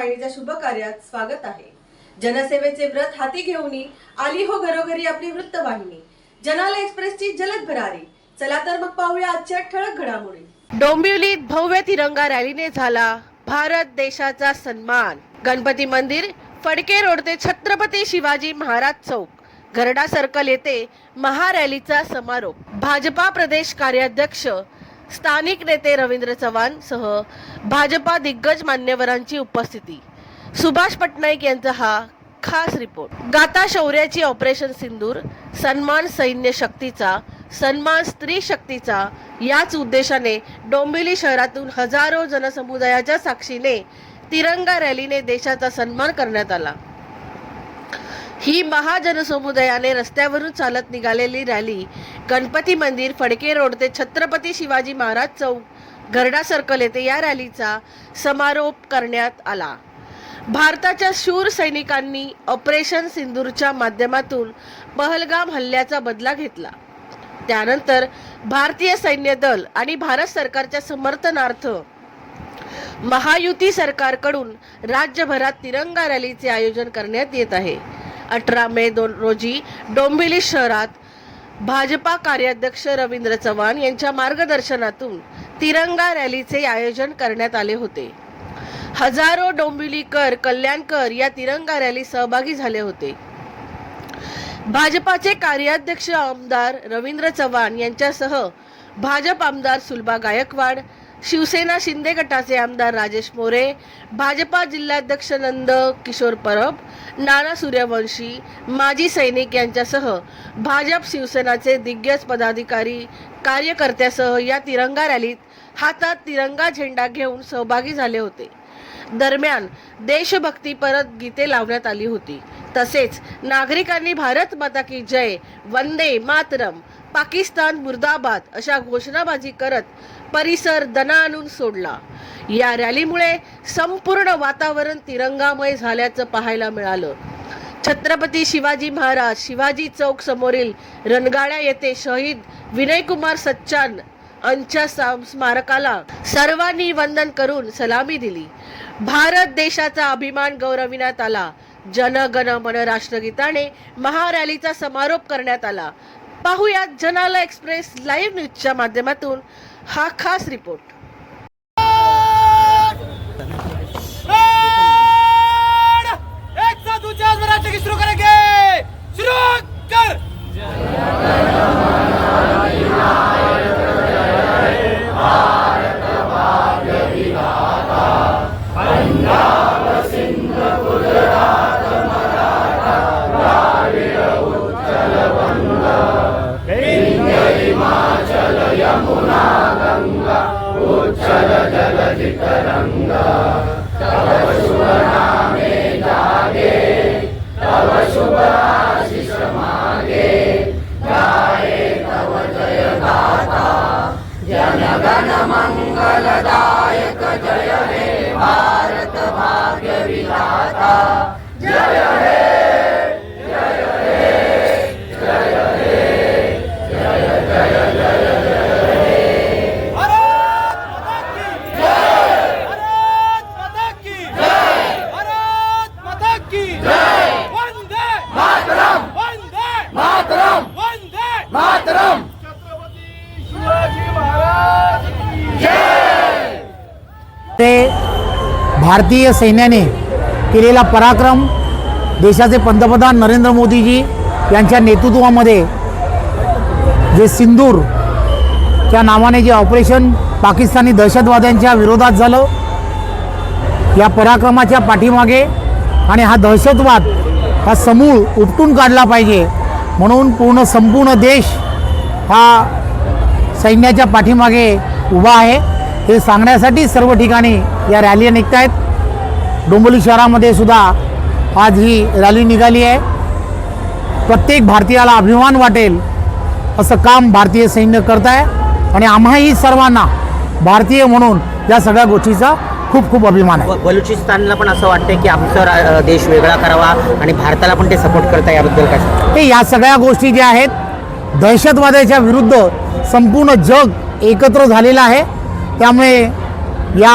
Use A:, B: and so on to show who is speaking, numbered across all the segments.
A: वृत्तवाहिनीच्या शुभ कार्यात स्वागत आहे। जनसेवेचे व्रत हाती घेऊन आली हो घरोघरी आपली वृत्तवाहिनी। जनाला एक्सप्रेसची जलद भरारी। चला तर मग पाहूया आजच्या ठळक घडामोडी।
B: डोंबिवलीत भव्य तिरंगा रॅलीने झाला भारत देशाचा सन्मान। गणपती मंदिर, फडके रोड ते छत्रपती शिवाजी महाराज चौक, गरडा सर्कल येथे महारॅलीचा समारोप। भाजपा प्रदेश कार्याध्यक्ष स्थानिक नेते रवींद्र चव्हाण सह भाजपा दिग्गज मान्यवरांची उपस्थिती। सुभाष पटनाईक यांचा हा खास रिपोर्ट। गाथा शौर्याची ऑपरेशन सिंदूर, सन्मान सैन्य शक्तीचा, सन्मान स्त्री शक्तीचा याच उद्देशाने डोंबिवली शहरातून हजारो जनसमुदायाच्या साक्षीने तिरंगा रॅलीने देशाचा सन्मान करण्यात आला। ही महाजनसमुदायाने रस्त्यावरून चालत निघालेली रॅली गणपती मंदिर, फडके रोड ते छत्रपती शिवाजी महाराज चौक, गरडा सर्कल येथे या रॅलीचा समारोप करण्यात आला। भारताच्या शूर सैनिकांनी ऑपरेशन सिंदूरच्या माध्यमातून पहलगाम हल्ल्याचा बदला घेतला। त्यानंतर भारतीय सैन्य दल आणि भारत सरकारच्या समर्थनार्थ महायुती सरकारकडून राज्यभरात तिरंगा रॅलीचे आयोजन करण्यात येत आहे। 18 मे रोजी डोंबिवली शहरात भाजपा कार्याध्यक्ष रवींद्र चव्हाण यांच्या मार्गदर्शनातून तिरंगा रॅलीचे आयोजन करण्यात आले होते। हजारो डोंबिवलीकर, कल्याणकर या तिरंगा रॅलीत सहभागी झाले होते। भाजपाचे कार्याध्यक्ष आमदार रवींद्र चव्हाण यांच्यासह भाजप आमदार सुलभा गायकवाड, शिवसेना शिंदे गटाचे आमदार राजेश मोरे, भाजपा जिल्हाध्यक्ष नंद किशोर परब, नाना सूर्यवंशी, माजी सैनिक यांच्यासह भाजप शिवसेनाचे दिग्गज पदाधिकारी, कार्यकर्त्यासह या तिरंगा रॅलीत हातात तिरंगा झेंडा घेऊन सहभागी झाले होते। दरम्यान देशभक्तीपर गीते लावण्यात आली होती। तसेच नागरिकांनी भारत माता की जय, वंदे मातरम, पाकिस्तान मुर्दाबाद अशा घोषणाबाजी करत परिसर दणाणून सोडला। या रॅलीमुळे संपूर्ण वातावरण तिरंगामय झाल्याचं पाहायला मिळालं। छत्रपती शिवाजी महाराज शिवाजी चौक समोरील रणगाड्या येथे शहीद विनयकुमार सच्चान यांच्या स्मारकाला सर्वांनी वंदन करून सलामी दिली। भारत देशाचा अभिमान गौरविण्यात आला। जन गण मन राष्ट्रगीताने महारॅलीचा समारोप करण्यात आला। पाहुयात जनाला एक्सप्रेस लाईव्ह न्यूजच्या माध्यमातून हा खास रिपोर्ट।
C: शुरू करेंगे, शुरू कर।
D: मंगलदायक जय हे भारत भाग्य विधाता, जय हे जय हे जय हे जय जय जय जय हे।
C: भारत माता की जय, भारत माता की जय, वंदे
D: मातरम,
C: वंदे
D: मातरम,
C: वंदे
D: मातरम।
C: छत्रपती शिवाजी महाराज
E: ते भारतीय सैन्याने केलेला पराक्रम, देशाचे पंतप्रधान नरेंद्र मोदीजी यांच्या नेतृत्वामध्ये जे सिंदूर त्या नावाने जे ऑपरेशन पाकिस्तानी दहशतवाद्यांच्या विरोधात झालं, या पराक्रमाच्या पाठीमागे आणि हा दहशतवाद हा समूळ उपटून काढला पाहिजे म्हणून संपूर्ण देश हा सैन्याच्या पाठीमागे उभा आहे हे सांगण्यासाठी सर्व ठिकाणी या रॅली निघत आहेत। डोंबिवली शहरामध्ये सुद्धा आज ही रॅली निघाली आहे। प्रत्येक भारतीयाला अभिमान वाटेल असं काम भारतीय सैन्य करत आहे आणि आम्हाही सर्वांना भारतीय म्हणून या सगळ्या गोष्टीचा खूप खूप अभिमान आहे।
F: बलुचिस्तानला पण असं वाटतं की आमचा देश वेगळा करावा आणि भारताला पण ते सपोर्ट करता, याबद्दल काय?
E: हे या सगळ्या गोष्टी ज्या आहेत दहशतवादाच्या विरुद्ध संपूर्ण जग एकत्र झालेलं आहे। त्यामुळे या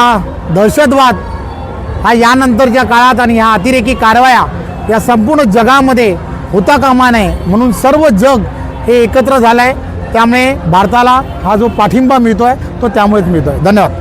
E: दहशतवाद हा यानंतरच्या काळात आणि ह्या अतिरेकी कारवाया या संपूर्ण जगामध्ये होता कामा नये म्हणून सर्व जग हे एकत्र झालं आहे. त्यामुळे भारताला हा जो पाठिंबा मिळतो आहे तो त्यामुळेच मिळतो आहे. धन्यवाद.